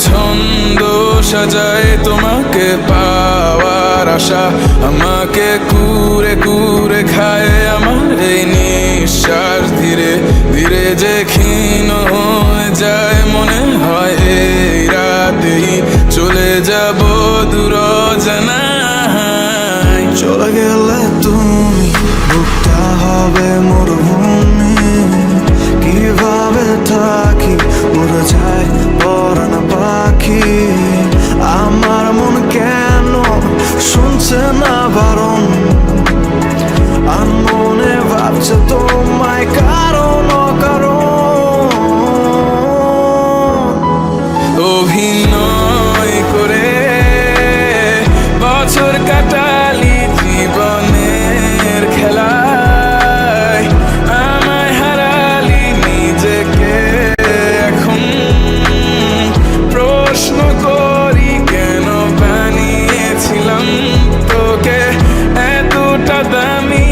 ছন্দ সাজায় তোমাকে পাওয়ার আশা, আমাকে কুরে কুরে খায় আমার এই নিঃশ্বাস। ধীরে ধীরে যে ক্ষীণ হয়ে যায়, মনে হয় এই রাতেই চলে যাব দূর অজানায়। চলে গেলে তুমি বুকটা হবে মরুভূমি, কিভাবে থাকি উড়ে যায় পরাণ পাখি। আমার মন কেন শুনছে না বারণ, আর মনে ভাবছে তোমায় কারণ অকারণ। অভিনয় করে বছর কাটালি জীবনের খেলায়, আমায় হারালি নিজেকে। এখন প্রশ্ন করি কেন বানিয়েছিলাম তোকে এতটা দামি।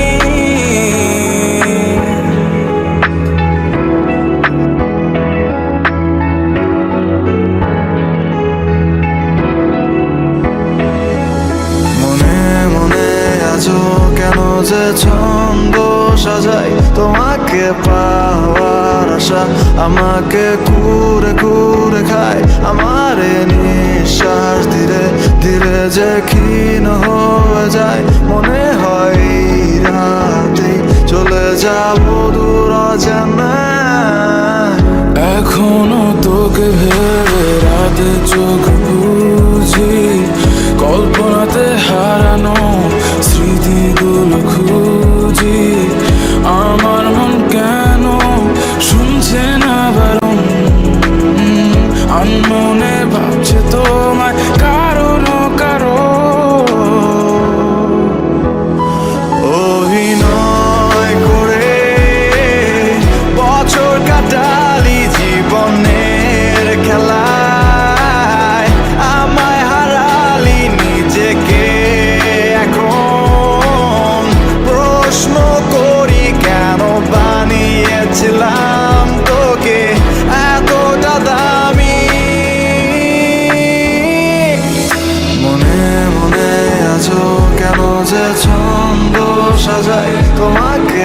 কেন যে ছন্দ সাজাই তোমাকে পাওয়ার আশা, আমাকে কুরে কুরে খায় আমার নিঃশ্বাস। ধীরে ধীরে যে ক্ষীণ হয়ে যায়, মনে হয় রাতেই চলে যাব দূর অজানায়। এখনো তোকে ভেবে রাতে চোখ বুঝি, কল্পনাতে হারানো স্মৃতিগুলো খুঁজি। আমার মন কেন শুনছে না বারণ, আনমনে ভাবছে তোমায় কারণ কারণ। অভিনয় করে বছর কাটালি জীবনের খেলায়, আমায় হারালি নিজেকে। এখন প্রশ্ন করি কেন বানিয়েছিলাম তোকে এতটা দামি। মনে মনে আছো কেন যে ছন্দ সাজাই তোমাকে